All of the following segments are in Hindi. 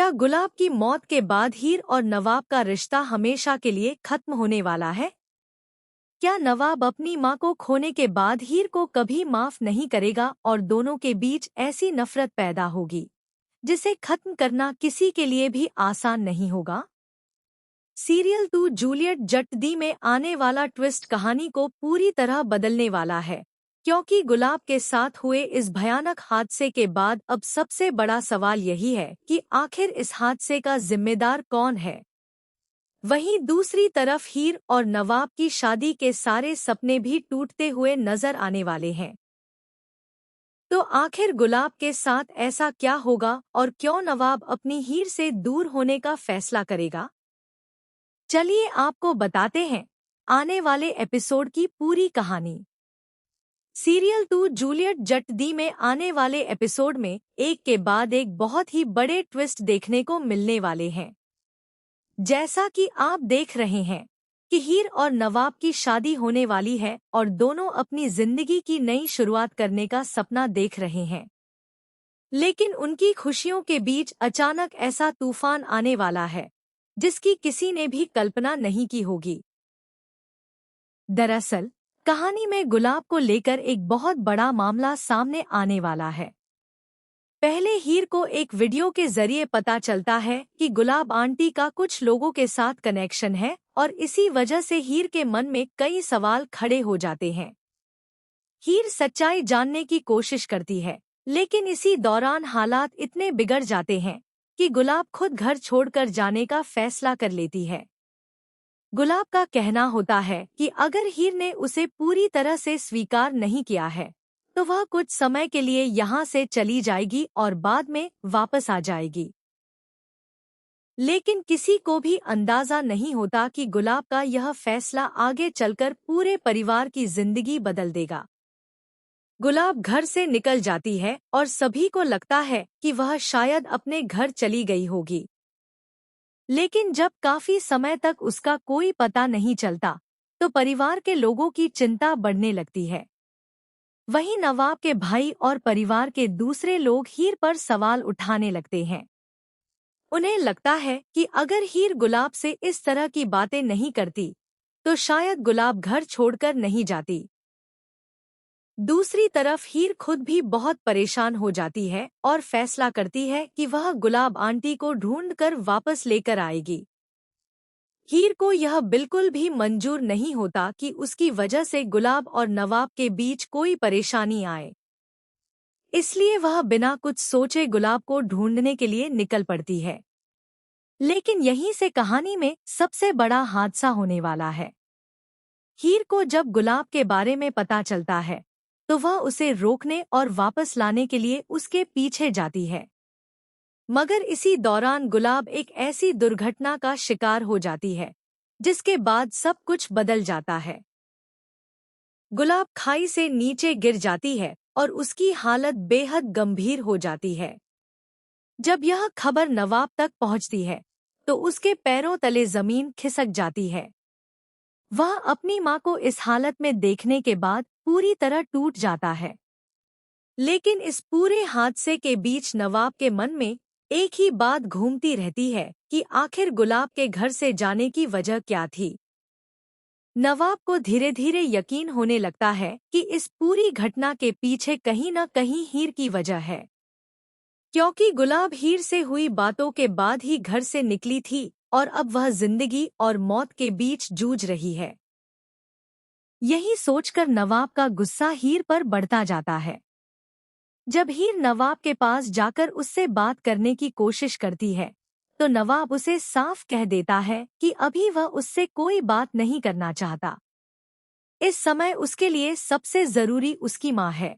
क्या गुलाब की मौत के बाद हीर और नवाब का रिश्ता हमेशा के लिए खत्म होने वाला है? क्या नवाब अपनी मां को खोने के बाद हीर को कभी माफ नहीं करेगा और दोनों के बीच ऐसी नफरत पैदा होगी जिसे खत्म करना किसी के लिए भी आसान नहीं होगा? सीरियल 2 जूलियट जट दी में आने वाला ट्विस्ट कहानी को पूरी तरह बदलने वाला है, क्योंकि गुलाब के साथ हुए इस भयानक हादसे के बाद अब सबसे बड़ा सवाल यही है कि आखिर इस हादसे का जिम्मेदार कौन है। वहीं दूसरी तरफ हीर और नवाब की शादी के सारे सपने भी टूटते हुए नजर आने वाले हैं। तो आखिर गुलाब के साथ ऐसा क्या होगा और क्यों नवाब अपनी हीर से दूर होने का फैसला करेगा? चलिए आपको बताते हैं आने वाले एपिसोड की पूरी कहानी। सीरियल 2 जूलियट जट दी में आने वाले एपिसोड में एक के बाद एक बहुत ही बड़े ट्विस्ट देखने को मिलने वाले हैं। जैसा कि आप देख रहे हैं कि हीर और नवाब की शादी होने वाली है और दोनों अपनी जिंदगी की नई शुरुआत करने का सपना देख रहे हैं। लेकिन उनकी खुशियों के बीच अचानक ऐसा तूफान आने वाला है जिसकी किसी ने भी कल्पना नहीं की होगी। दरअसल कहानी में गुलाब को लेकर एक बहुत बड़ा मामला सामने आने वाला है। पहले हीर को एक वीडियो के जरिए पता चलता है कि गुलाब आंटी का कुछ लोगों के साथ कनेक्शन है और इसी वजह से हीर के मन में कई सवाल खड़े हो जाते हैं। हीर सच्चाई जानने की कोशिश करती है, लेकिन इसी दौरान हालात इतने बिगड़ जाते हैं कि गुलाब खुद घर छोड़कर जाने का फैसला कर लेती है। गुलाब का कहना होता है कि अगर हीर ने उसे पूरी तरह से स्वीकार नहीं किया है तो वह कुछ समय के लिए यहाँ से चली जाएगी और बाद में वापस आ जाएगी। लेकिन किसी को भी अंदाजा नहीं होता कि गुलाब का यह फैसला आगे चलकर पूरे परिवार की जिंदगी बदल देगा। गुलाब घर से निकल जाती है और सभी को लगता है कि वह शायद अपने घर चली गई होगी। लेकिन जब काफी समय तक उसका कोई पता नहीं चलता तो परिवार के लोगों की चिंता बढ़ने लगती है। वहीं नवाब के भाई और परिवार के दूसरे लोग हीर पर सवाल उठाने लगते हैं। उन्हें लगता है कि अगर हीर गुलाब से इस तरह की बातें नहीं करती तो शायद गुलाब घर छोड़कर नहीं जाती। दूसरी तरफ हीर खुद भी बहुत परेशान हो जाती है और फैसला करती है कि वह गुलाब आंटी को ढूंढकर वापस लेकर आएगी। हीर को यह बिल्कुल भी मंजूर नहीं होता कि उसकी वजह से गुलाब और नवाब के बीच कोई परेशानी आए। इसलिए वह बिना कुछ सोचे गुलाब को ढूंढने के लिए निकल पड़ती है। लेकिन यहीं से कहानी में सबसे बड़ा हादसा होने वाला है। हीर को जब गुलाब के बारे में पता चलता है तो वह उसे रोकने और वापस लाने के लिए उसके पीछे जाती है। मगर इसी दौरान गुलाब एक ऐसी दुर्घटना का शिकार हो जाती है जिसके बाद सब कुछ बदल जाता है। गुलाब खाई से नीचे गिर जाती है और उसकी हालत बेहद गंभीर हो जाती है। जब यह खबर नवाब तक पहुंचती है तो उसके पैरों तले जमीन खिसक जाती है। वह अपनी मां को इस हालत में देखने के बाद पूरी तरह टूट जाता है। लेकिन इस पूरे हादसे के बीच नवाब के मन में एक ही बात घूमती रहती है कि आखिर गुलाब के घर से जाने की वजह क्या थी। नवाब को धीरे धीरे यकीन होने लगता है कि इस पूरी घटना के पीछे कहीं न कहीं हीर की वजह है, क्योंकि गुलाब हीर से हुई बातों के बाद ही घर से निकली थी और अब वह जिंदगी और मौत के बीच जूझ रही है। यही सोचकर नवाब का गुस्सा हीर पर बढ़ता जाता है। जब हीर नवाब के पास जाकर उससे बात करने की कोशिश करती है तो नवाब उसे साफ कह देता है कि अभी वह उससे कोई बात नहीं करना चाहता। इस समय उसके लिए सबसे जरूरी उसकी मां है।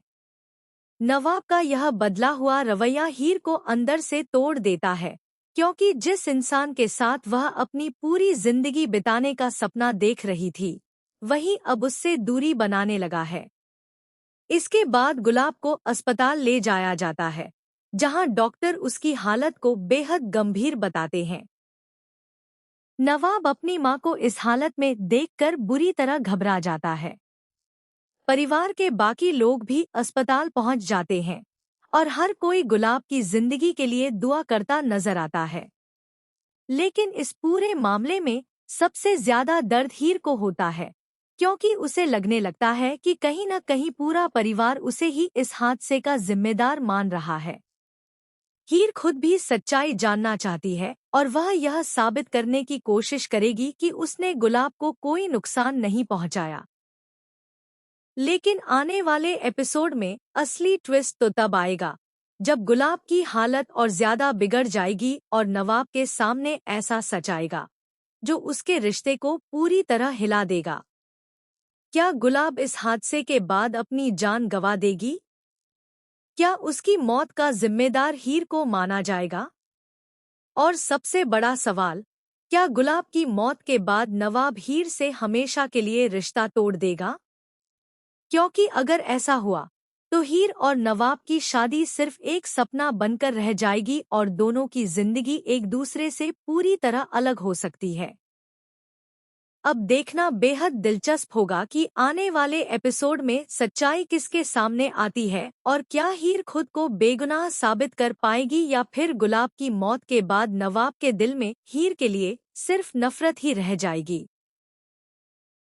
नवाब का यह बदला हुआ रवैया हीर को अंदर से तोड़ देता है, क्योंकि जिस इंसान के साथ वह अपनी पूरी जिंदगी बिताने का सपना देख रही थी वही अब उससे दूरी बनाने लगा है। इसके बाद गुलाब को अस्पताल ले जाया जाता है, जहां डॉक्टर उसकी हालत को बेहद गंभीर बताते हैं। नवाब अपनी मां को इस हालत में देखकर बुरी तरह घबरा जाता है। परिवार के बाकी लोग भी अस्पताल पहुंच जाते हैं और हर कोई गुलाब की जिंदगी के लिए दुआ करता नजर आता है। लेकिन इस पूरे मामले में सबसे ज्यादा दर्द हीर को होता है, क्योंकि उसे लगने लगता है कि कहीं न कहीं पूरा परिवार उसे ही इस हादसे का जिम्मेदार मान रहा है। हीर खुद भी सच्चाई जानना चाहती है और वह यह साबित करने की कोशिश करेगी कि उसने गुलाब को कोई नुकसान नहीं पहुंचाया। लेकिन आने वाले एपिसोड में असली ट्विस्ट तो तब आएगा जब गुलाब की हालत और ज्यादा बिगड़ जाएगी और नवाब के सामने ऐसा सच आएगा जो उसके रिश्ते को पूरी तरह हिला देगा। क्या गुलाब इस हादसे के बाद अपनी जान गंवा देगी? क्या उसकी मौत का जिम्मेदार हीर को माना जाएगा? और सबसे बड़ा सवाल, क्या गुलाब की मौत के बाद नवाब हीर से हमेशा के लिए रिश्ता तोड़ देगा? क्योंकि अगर ऐसा हुआ तो हीर और नवाब की शादी सिर्फ एक सपना बनकर रह जाएगी और दोनों की जिंदगी एक दूसरे से पूरी तरह अलग हो सकती है। अब देखना बेहद दिलचस्प होगा कि आने वाले एपिसोड में सच्चाई किसके सामने आती है और क्या हीर खुद को बेगुनाह साबित कर पाएगी या फिर गुलाब की मौत के बाद नवाब के दिल में हीर के लिए सिर्फ नफरत ही रह जाएगी।